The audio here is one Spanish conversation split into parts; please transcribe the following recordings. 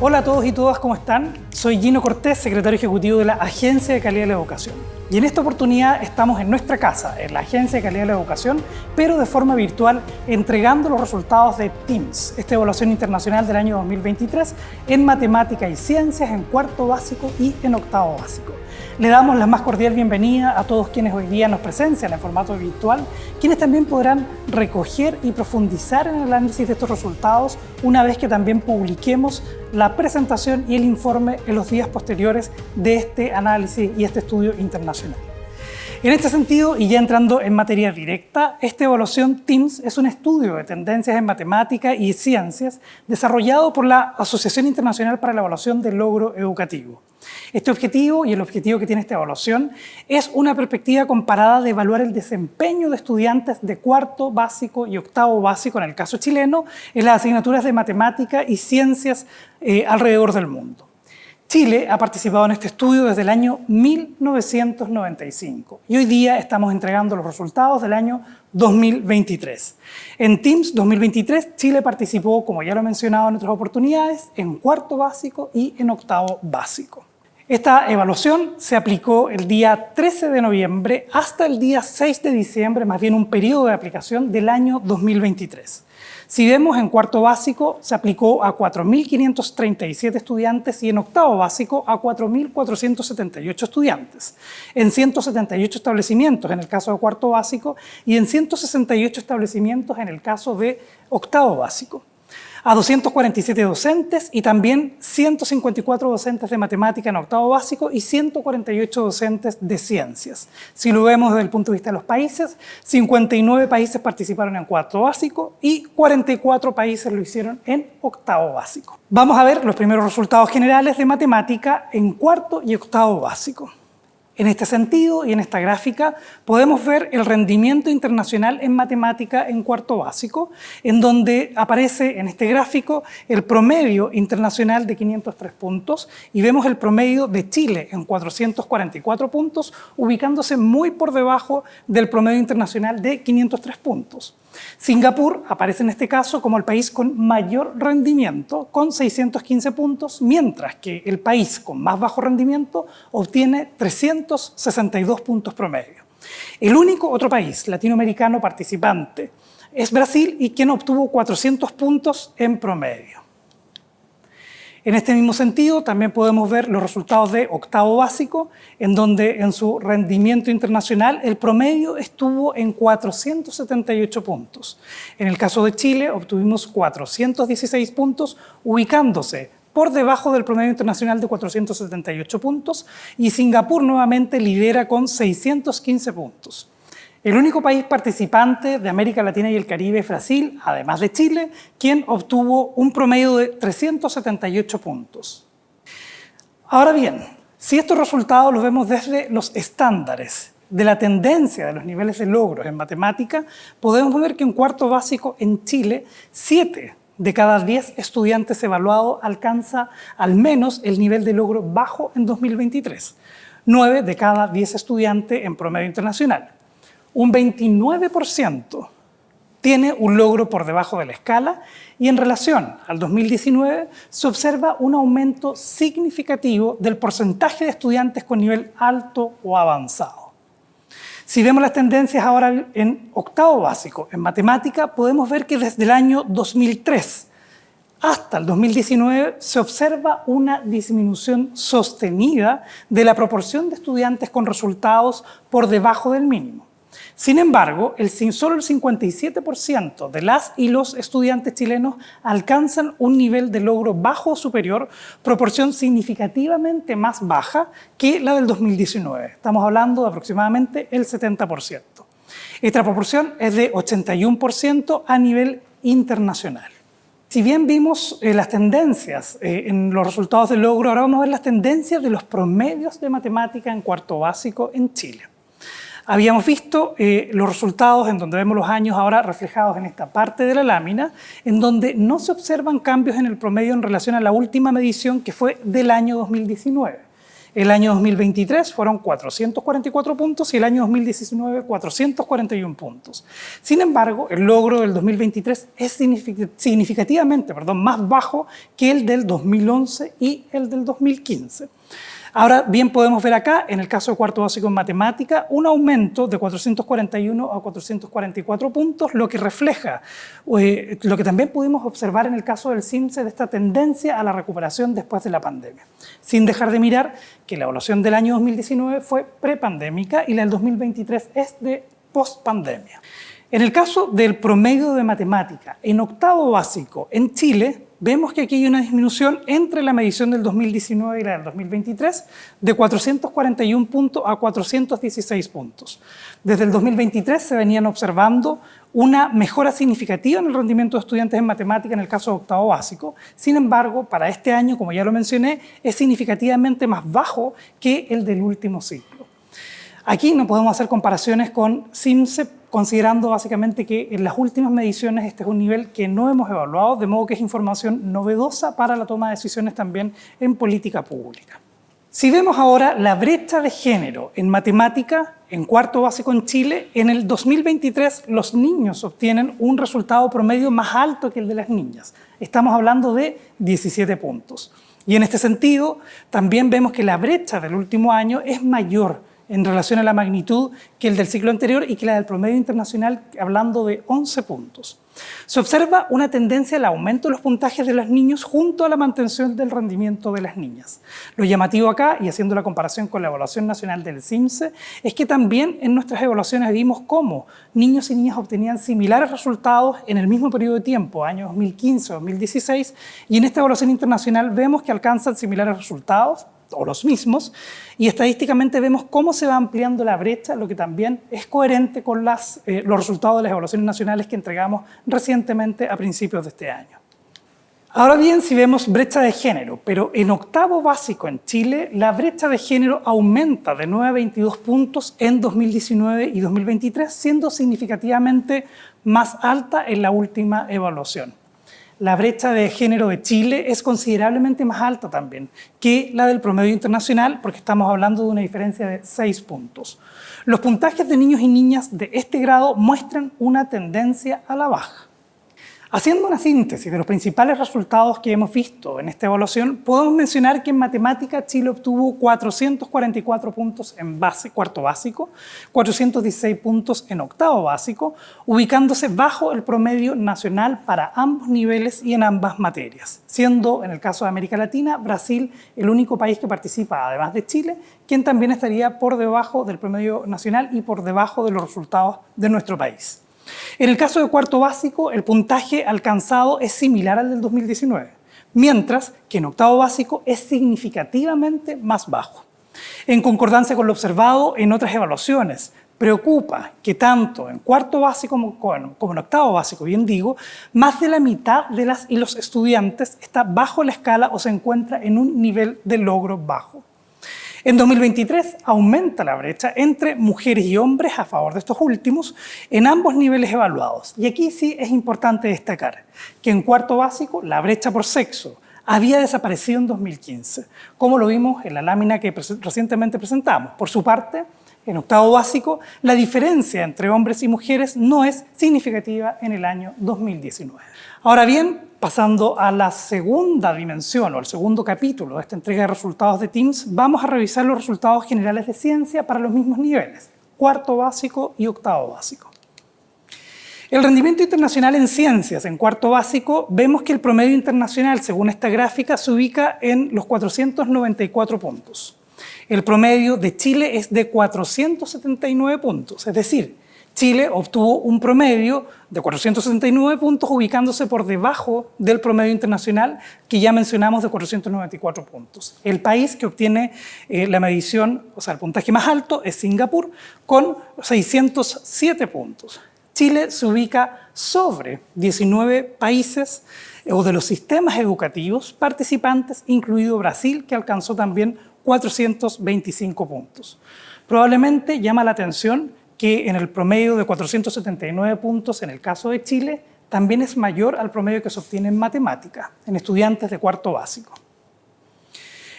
Hola a todos y todas, ¿cómo están? Soy Gino Cortés, secretario ejecutivo de la Agencia de Calidad de la Educación. Y en esta oportunidad estamos en nuestra casa, en la Agencia de Calidad de la Educación, pero de forma virtual, entregando los resultados de TIMSS, esta evaluación internacional del año 2023, en matemática y ciencias, en cuarto básico y en octavo básico. Le damos la más cordial bienvenida a todos quienes hoy día nos presencian en formato virtual, quienes también podrán recoger y profundizar en el análisis de estos resultados una vez que también publiquemos la presentación y el informe en los días posteriores de este análisis y este estudio internacional. En este sentido, y ya entrando en materia directa, esta evaluación TIMSS es un estudio de tendencias en matemática y ciencias desarrollado por la Asociación Internacional para la Evaluación del Logro Educativo. Este objetivo y el objetivo que tiene esta evaluación es una perspectiva comparada de evaluar el desempeño de estudiantes de cuarto básico y octavo básico, en el caso chileno, en las asignaturas de matemática y ciencias alrededor del mundo. Chile ha participado en este estudio desde el año 1995 y hoy día estamos entregando los resultados del año 2023. En TIMSS 2023, Chile participó, como ya lo he mencionado en otras oportunidades, en cuarto básico y en octavo básico. Esta evaluación se aplicó el día 13 de noviembre hasta el día 6 de diciembre, más bien un periodo de aplicación del año 2023. Si vemos, en cuarto básico se aplicó a 4.537 estudiantes y en octavo básico a 4.478 estudiantes, en 178 establecimientos en el caso de cuarto básico y en 168 establecimientos en el caso de octavo básico. A 247 docentes y también 154 docentes de matemática en octavo básico y 148 docentes de ciencias. Si lo vemos desde el punto de vista de los países, 59 países participaron en cuarto básico y 44 países lo hicieron en octavo básico. Vamos a ver los primeros resultados generales de matemática en cuarto y octavo básico. En este sentido y en esta gráfica podemos ver el rendimiento internacional en matemática en cuarto básico, en donde aparece en este gráfico el promedio internacional de 503 puntos y vemos el promedio de Chile en 444 puntos, ubicándose muy por debajo del promedio internacional de 503 puntos. Singapur aparece en este caso como el país con mayor rendimiento, con 615 puntos, mientras que el país con más bajo rendimiento obtiene 362 puntos promedio. El único otro país latinoamericano participante es Brasil, y quien obtuvo 400 puntos en promedio. En este mismo sentido, también podemos ver los resultados de octavo básico, en donde en su rendimiento internacional el promedio estuvo en 478 puntos. En el caso de Chile, obtuvimos 416 puntos, ubicándose por debajo del promedio internacional de 478 puntos, y Singapur nuevamente lidera con 615 puntos. El único país participante de América Latina y el Caribe es Brasil, además de Chile, quien obtuvo un promedio de 378 puntos. Ahora bien, si estos resultados los vemos desde los estándares de la tendencia de los niveles de logros en matemática, podemos ver que en cuarto básico en Chile, 7 de cada 10 estudiantes evaluados alcanza al menos el nivel de logro bajo en 2023. 9 de cada 10 estudiantes en promedio internacional. Un 29% tiene un logro por debajo de la escala, y en relación al 2019 se observa un aumento significativo del porcentaje de estudiantes con nivel alto o avanzado. Si vemos las tendencias ahora en octavo básico, en matemática, podemos ver que desde el año 2003 hasta el 2019 se observa una disminución sostenida de la proporción de estudiantes con resultados por debajo del mínimo. Sin embargo, solo el 57% de las y los estudiantes chilenos alcanzan un nivel de logro bajo o superior, proporción significativamente más baja que la del 2019. Estamos hablando de aproximadamente el 70%. Esta proporción es de 81% a nivel internacional. Si bien vimos las tendencias en los resultados de logro, ahora vamos a ver las tendencias de los promedios de matemática en cuarto básico en Chile. Habíamos visto los resultados en donde vemos los años ahora reflejados en esta parte de la lámina, en donde no se observan cambios en el promedio en relación a la última medición, que fue del año 2019. El año 2023 fueron 444 puntos y el año 2019 441 puntos. Sin embargo, el logro del 2023 es significativamente más bajo que el del 2011 y el del 2015. Ahora bien, podemos ver acá, en el caso de cuarto básico en matemática, un aumento de 441 a 444 puntos, lo que refleja lo que también pudimos observar en el caso del CIMSE de esta tendencia a la recuperación después de la pandemia. Sin dejar de mirar que la evaluación del año 2019 fue prepandémica y la del 2023 es de postpandemia. En el caso del promedio de matemática en octavo básico en Chile, vemos que aquí hay una disminución entre la medición del 2019 y la del 2023 de 441 puntos a 416 puntos. Desde el 2023 se venían observando una mejora significativa en el rendimiento de estudiantes en matemática en el caso de octavo básico. Sin embargo, para este año, como ya lo mencioné, es significativamente más bajo que el del último ciclo. Aquí no podemos hacer comparaciones con CIMSE, considerando básicamente que en las últimas mediciones este es un nivel que no hemos evaluado, de modo que es información novedosa para la toma de decisiones también en política pública. Si vemos ahora la brecha de género en matemática en cuarto básico en Chile, en el 2023 los niños obtienen un resultado promedio más alto que el de las niñas. Estamos hablando de 17 puntos. Y en este sentido, también vemos que la brecha del último año es mayor en relación a la magnitud que el del ciclo anterior y que la del promedio internacional, hablando de 11 puntos. Se observa una tendencia al aumento de los puntajes de los niños junto a la mantención del rendimiento de las niñas. Lo llamativo acá, y haciendo la comparación con la evaluación nacional del CIMSE, es que también en nuestras evaluaciones vimos cómo niños y niñas obtenían similares resultados en el mismo periodo de tiempo, años 2015-2016, y en esta evaluación internacional vemos que alcanzan similares resultados, o los mismos, y estadísticamente vemos cómo se va ampliando la brecha, lo que también es coherente con los resultados de las evaluaciones nacionales que entregamos recientemente a principios de este año. Ahora bien, si vemos brecha de género, pero en octavo básico en Chile, la brecha de género aumenta de 9 a 22 puntos en 2019 y 2023, siendo significativamente más alta en la última evaluación. La brecha de género de Chile es considerablemente más alta también que la del promedio internacional, porque estamos hablando de una diferencia de 6 puntos. Los puntajes de niños y niñas de este grado muestran una tendencia a la baja. Haciendo una síntesis de los principales resultados que hemos visto en esta evaluación, podemos mencionar que en matemática Chile obtuvo 444 puntos en cuarto básico, 416 puntos en octavo básico, ubicándose bajo el promedio nacional para ambos niveles y en ambas materias, siendo en el caso de América Latina, Brasil el único país que participa, además de Chile, quien también estaría por debajo del promedio nacional y por debajo de los resultados de nuestro país. En el caso de cuarto básico, el puntaje alcanzado es similar al del 2019, mientras que en octavo básico es significativamente más bajo. En concordancia con lo observado en otras evaluaciones, preocupa que tanto en cuarto básico como en octavo básico, bien digo, más de la mitad de las y los estudiantes está bajo la escala o se encuentra en un nivel de logro bajo. En 2023 aumenta la brecha entre mujeres y hombres a favor de estos últimos en ambos niveles evaluados. Y aquí sí es importante destacar que en cuarto básico la brecha por sexo había desaparecido en 2015, como lo vimos en la lámina que recientemente presentamos. Por su parte, en octavo básico, la diferencia entre hombres y mujeres no es significativa en el año 2019. Ahora bien, pasando a la segunda dimensión o al segundo capítulo de esta entrega de resultados de TIMSS, vamos a revisar los resultados generales de ciencia para los mismos niveles, cuarto básico y octavo básico. El rendimiento internacional en ciencias en cuarto básico, vemos que el promedio internacional, según esta gráfica, se ubica en los 494 puntos. El promedio de Chile es de 479 puntos, es decir, Chile obtuvo un promedio de 479 puntos ubicándose por debajo del promedio internacional que ya mencionamos de 494 puntos. El país que obtiene la medición, o sea, el puntaje más alto es Singapur con 607 puntos. Chile se ubica sobre 19 países o de los sistemas educativos participantes, incluido Brasil, que alcanzó también 425 puntos. Probablemente llama la atención que en el promedio de 479 puntos en el caso de Chile, también es mayor al promedio que se obtiene en matemática, en estudiantes de cuarto básico.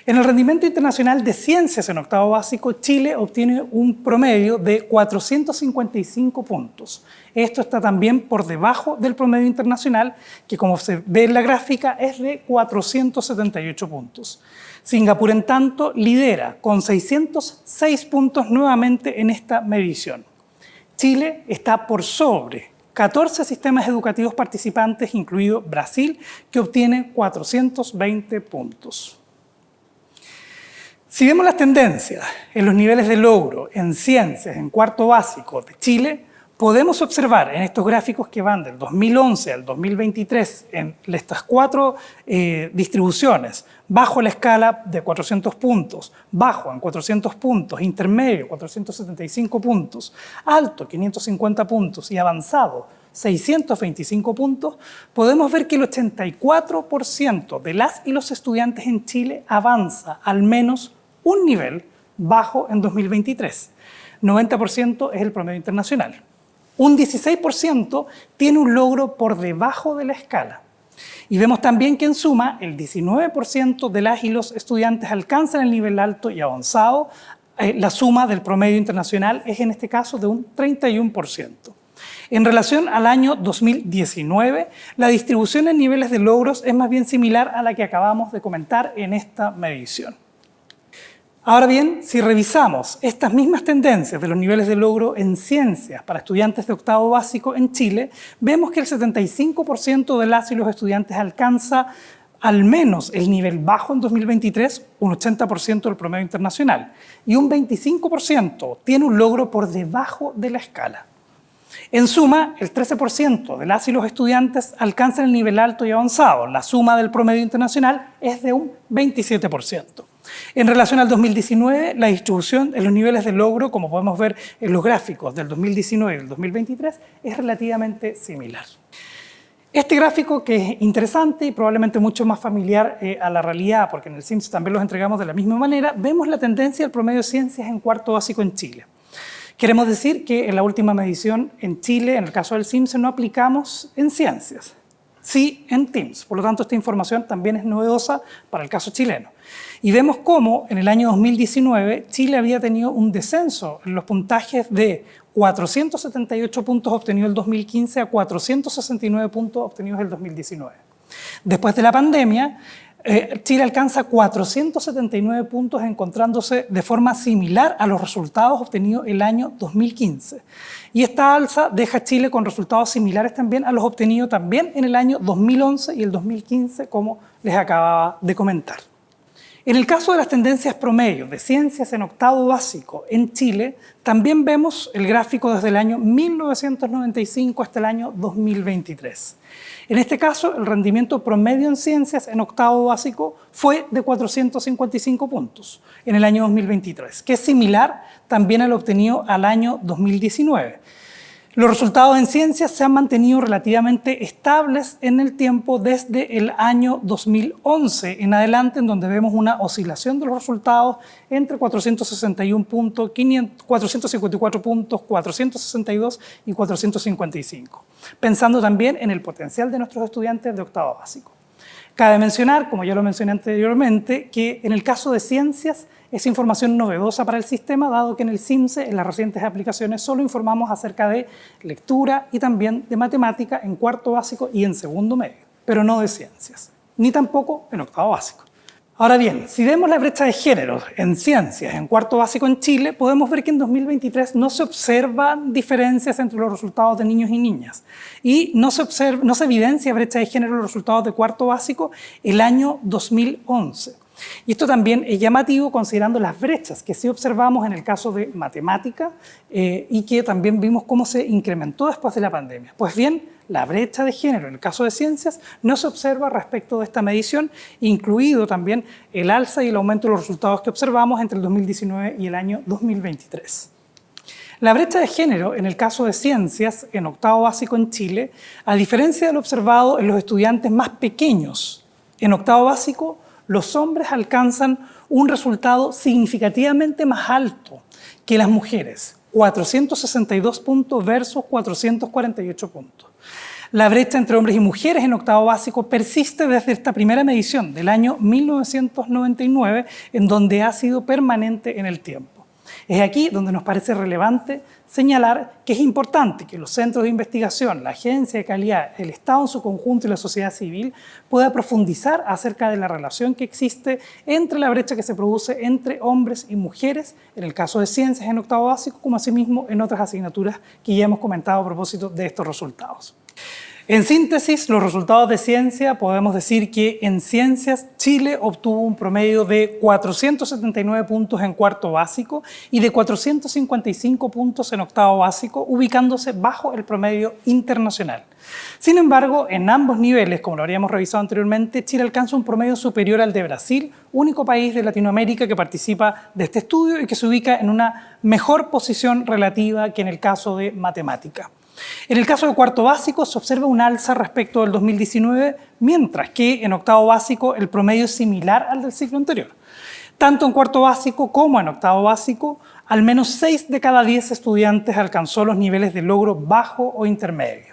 En el rendimiento internacional de ciencias en octavo básico, Chile obtiene un promedio de 455 puntos. Esto está también por debajo del promedio internacional, que como se ve en la gráfica es de 478 puntos. Singapur, en tanto, lidera con 606 puntos nuevamente en esta medición. Chile está por sobre 14 sistemas educativos participantes, incluido Brasil, que obtiene 420 puntos. Si vemos las tendencias en los niveles de logro en ciencias en cuarto básico de Chile, podemos observar en estos gráficos que van del 2011 al 2023 en estas 4 distribuciones, bajo la escala de 400 puntos, bajo en 400 puntos, intermedio 475 puntos, alto 550 puntos y avanzado 625 puntos, podemos ver que el 84% de las y los estudiantes en Chile avanza al menos un nivel bajo en 2023. 90% es el promedio internacional. Un 16% tiene un logro por debajo de la escala. Y vemos también que en suma el 19% de las y los estudiantes alcanzan el nivel alto y avanzado. La suma del promedio internacional es en este caso de un 31%. En relación al año 2019, la distribución en niveles de logros es más bien similar a la que acabamos de comentar en esta medición. Ahora bien, si revisamos estas mismas tendencias de los niveles de logro en ciencias para estudiantes de octavo básico en Chile, vemos que el 75% de las y los estudiantes alcanza al menos el nivel bajo en 2023, un 80% del promedio internacional, y un 25% tiene un logro por debajo de la escala. En suma, el 13% de las y los estudiantes alcanzan el nivel alto y avanzado. La suma del promedio internacional es de un 27%. En relación al 2019, la distribución en los niveles de logro, como podemos ver en los gráficos del 2019 y del 2023, es relativamente similar. Este gráfico, que es interesante y probablemente mucho más familiar a la realidad, porque en el CIMSS también los entregamos de la misma manera, vemos la tendencia del promedio de ciencias en cuarto básico en Chile. Queremos decir que en la última medición en Chile, en el caso del CIMSS, no aplicamos en ciencias, sí en TIMSS. Por lo tanto, esta información también es novedosa para el caso chileno. Y vemos cómo en el año 2019 Chile había tenido un descenso en los puntajes de 478 puntos obtenidos en el 2015 a 469 puntos obtenidos en el 2019. Después de la pandemia, Chile alcanza 479 puntos, encontrándose de forma similar a los resultados obtenidos el año 2015. Y esta alza deja a Chile con resultados similares también a los obtenidos también en el año 2011 y el 2015, como les acababa de comentar. En el caso de las tendencias promedio de ciencias en octavo básico en Chile, también vemos el gráfico desde el año 1995 hasta el año 2023. En este caso, el rendimiento promedio en ciencias en octavo básico fue de 455 puntos en el año 2023, que es similar también al obtenido al año 2019. Los resultados en ciencias se han mantenido relativamente estables en el tiempo desde el año 2011 en adelante, en donde vemos una oscilación de los resultados entre 461 puntos, 454 puntos, 462 y 455, pensando también en el potencial de nuestros estudiantes de octavo básico. Cabe mencionar, como ya lo mencioné anteriormente, que en el caso de ciencias es información novedosa para el sistema, dado que en el CIMSE, en las recientes aplicaciones, solo informamos acerca de lectura y también de matemática en cuarto básico y en segundo medio, pero no de ciencias, ni tampoco en octavo básico. Ahora bien, si vemos la brecha de género en ciencias en cuarto básico en Chile, podemos ver que en 2023 no se observan diferencias entre los resultados de niños y niñas y no se evidencia brecha de género en los resultados de cuarto básico el año 2011. Y esto también es llamativo considerando las brechas que sí observamos en el caso de matemática y que también vimos cómo se incrementó después de la pandemia. Pues bien, la brecha de género en el caso de ciencias no se observa respecto de esta medición, incluido también el alza y el aumento de los resultados que observamos entre el 2019 y el año 2023. La brecha de género en el caso de ciencias en octavo básico en Chile, a diferencia de lo observado en los estudiantes más pequeños, en octavo básico los hombres alcanzan un resultado significativamente más alto que las mujeres, 462 puntos versus 448 puntos. La brecha entre hombres y mujeres en octavo básico persiste desde esta primera medición del año 1999, en donde ha sido permanente en el tiempo. Es aquí donde nos parece relevante señalar que es importante que los centros de investigación, la agencia de calidad, el Estado en su conjunto y la sociedad civil pueda profundizar acerca de la relación que existe entre la brecha que se produce entre hombres y mujeres, en el caso de ciencias en octavo básico, como asimismo en otras asignaturas que ya hemos comentado a propósito de estos resultados. En síntesis, los resultados de ciencia, podemos decir que en ciencias Chile obtuvo un promedio de 479 puntos en cuarto básico y de 455 puntos en octavo básico, ubicándose bajo el promedio internacional. Sin embargo, en ambos niveles, como lo habríamos revisado anteriormente, Chile alcanza un promedio superior al de Brasil, único país de Latinoamérica que participa de este estudio y que se ubica en una mejor posición relativa que en el caso de matemática. En el caso de cuarto básico se observa un alza respecto del 2019, mientras que en octavo básico el promedio es similar al del ciclo anterior. Tanto en cuarto básico como en octavo básico, al menos 6 de cada 10 estudiantes alcanzó los niveles de logro bajo o intermedio.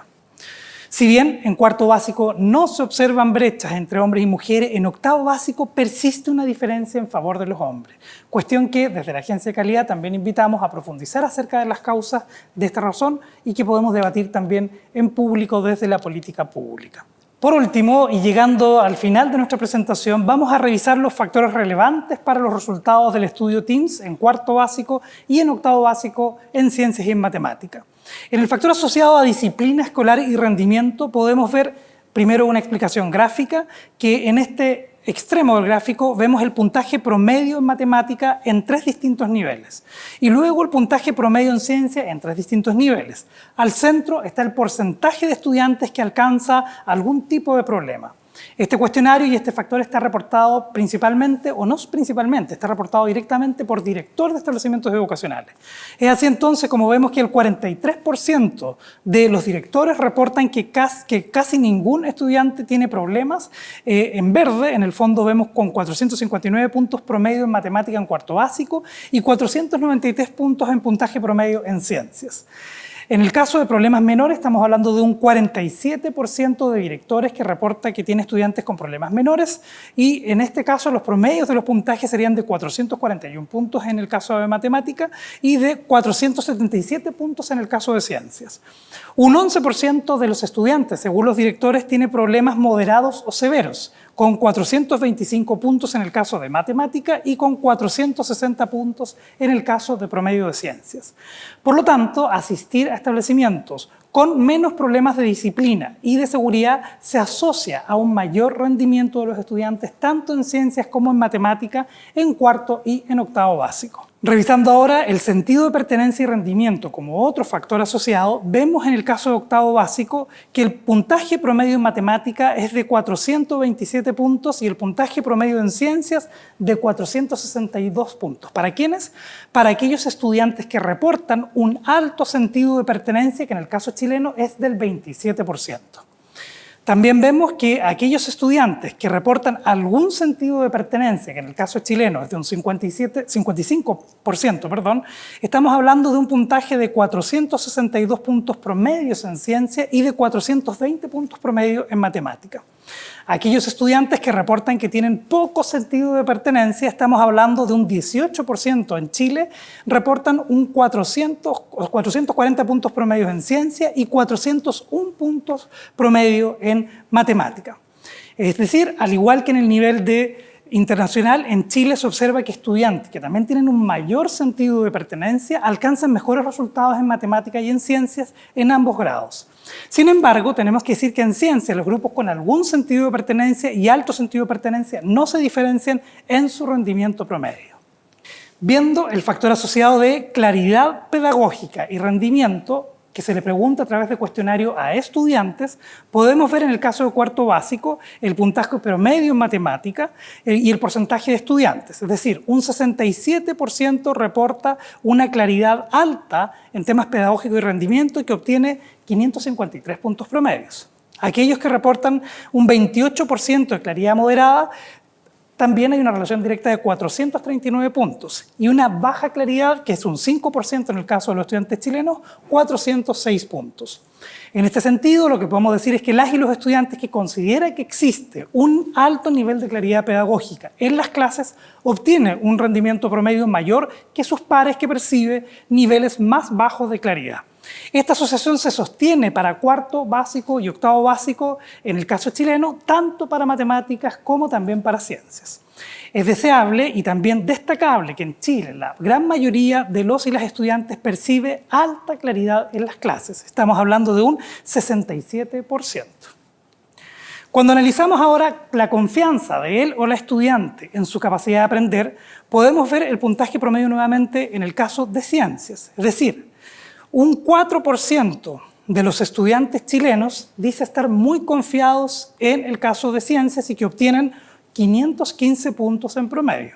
Si bien en cuarto básico no se observan brechas entre hombres y mujeres, en octavo básico persiste una diferencia en favor de los hombres, cuestión que desde la Agencia de Calidad también invitamos a profundizar acerca de las causas de esta razón y que podemos debatir también en público desde la política pública. Por último, y llegando al final de nuestra presentación, vamos a revisar los factores relevantes para los resultados del estudio TIMSS en cuarto básico y en octavo básico en ciencias y en matemática. En el factor asociado a disciplina escolar y rendimiento podemos ver primero una explicación gráfica que en este extremo del gráfico vemos el puntaje promedio en matemática en 3 distintos niveles y luego el puntaje promedio en ciencia en 3 distintos niveles. Al centro está el porcentaje de estudiantes que alcanza algún tipo de problema. Este cuestionario y este factor está reportado principalmente, o no principalmente, está reportado directamente por director de establecimientos educacionales. Es así entonces como vemos que el 43% de los directores reportan que casi ningún estudiante tiene problemas. En verde, en el fondo, vemos con 459 puntos promedio en matemática en cuarto básico y 493 puntos en puntaje promedio en ciencias. En el caso de problemas menores, estamos hablando de un 47% de directores que reporta que tiene estudiantes con problemas menores y en este caso los promedios de los puntajes serían de 441 puntos en el caso de matemática y de 477 puntos en el caso de ciencias. Un 11% de los estudiantes, según los directores, tiene problemas moderados o severos, con 425 puntos en el caso de matemática y con 460 puntos en el caso de promedio de ciencias. Por lo tanto, asistir a establecimientos con menos problemas de disciplina y de seguridad se asocia a un mayor rendimiento de los estudiantes tanto en ciencias como en matemática en cuarto y en octavo básico. Revisando ahora el sentido de pertenencia y rendimiento como otro factor asociado, vemos en el caso de octavo básico que el puntaje promedio en matemática es de 427 puntos y el puntaje promedio en ciencias de 462 puntos. ¿Para quiénes? Para aquellos estudiantes que reportan un alto sentido de pertenencia, que en el caso chileno es del 27%. También vemos que aquellos estudiantes que reportan algún sentido de pertenencia, que en el caso chileno es de un 55%, estamos hablando de un puntaje de 462 puntos promedios en ciencia y de 420 puntos promedio en matemática. Aquellos estudiantes que reportan que tienen poco sentido de pertenencia, estamos hablando de un 18% en Chile, reportan un 440 puntos promedios en ciencia y 401 puntos promedio en matemática. Es decir, al igual que en el nivel internacional, en Chile se observa que estudiantes que también tienen un mayor sentido de pertenencia alcanzan mejores resultados en matemática y en ciencias en ambos grados. Sin embargo, tenemos que decir que en ciencia los grupos con algún sentido de pertenencia y alto sentido de pertenencia no se diferencian en su rendimiento promedio. Viendo el factor asociado de claridad pedagógica y rendimiento, que se le pregunta a través de cuestionario a estudiantes, podemos ver en el caso de cuarto básico el puntaje promedio en matemática y el porcentaje de estudiantes. Es decir, un 67% reporta una claridad alta en temas pedagógicos y rendimiento que obtiene 553 puntos promedios. Aquellos que reportan un 28% de claridad moderada también hay una relación directa de 439 puntos y una baja claridad, que es un 5% en el caso de los estudiantes chilenos, 406 puntos. En este sentido, lo que podemos decir es que las y los estudiantes que consideran que existe un alto nivel de claridad pedagógica en las clases obtienen un rendimiento promedio mayor que sus pares que perciben niveles más bajos de claridad. Esta asociación se sostiene para cuarto básico y octavo básico en el caso chileno, tanto para matemáticas como también para ciencias. Es deseable y también destacable que en Chile la gran mayoría de los y las estudiantes percibe alta claridad en las clases. Estamos hablando de un 67%. Cuando analizamos ahora la confianza de él o la estudiante en su capacidad de aprender, podemos ver el puntaje promedio nuevamente en el caso de ciencias. Es decir, un 4% de los estudiantes chilenos dice estar muy confiados en el caso de ciencias y que obtienen 515 puntos en promedio.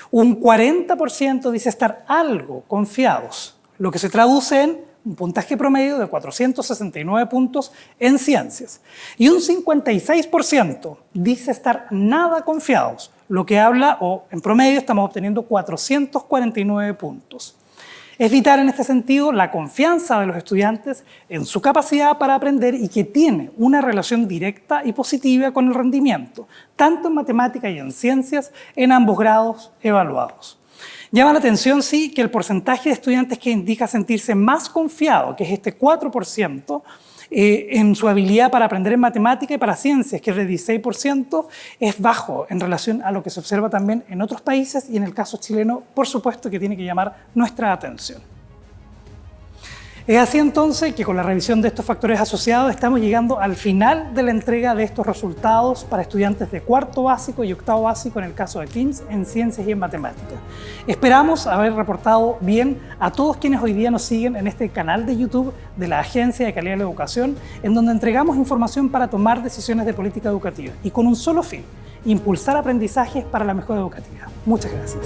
Un 40% dice estar algo confiados, lo que se traduce en un puntaje promedio de 469 puntos en ciencias. Y un 56% dice estar nada confiados, lo que habla, o en promedio estamos obteniendo 449 puntos. Es vital en este sentido la confianza de los estudiantes en su capacidad para aprender y que tiene una relación directa y positiva con el rendimiento, tanto en matemáticas y en ciencias, en ambos grados evaluados. Llama la atención, sí, que el porcentaje de estudiantes que indica sentirse más confiado, que es este 4%, en su habilidad para aprender en matemática y para ciencias, que es de 16%, es bajo en relación a lo que se observa también en otros países y en el caso chileno, por supuesto, que tiene que llamar nuestra atención. Es así entonces que con la revisión de estos factores asociados estamos llegando al final de la entrega de estos resultados para estudiantes de cuarto básico y octavo básico en el caso de TIMSS en ciencias y en matemáticas. Esperamos haber reportado bien a todos quienes hoy día nos siguen en este canal de YouTube de la Agencia de Calidad de la Educación, en donde entregamos información para tomar decisiones de política educativa y con un solo fin: impulsar aprendizajes para la mejora educativa. Muchas gracias.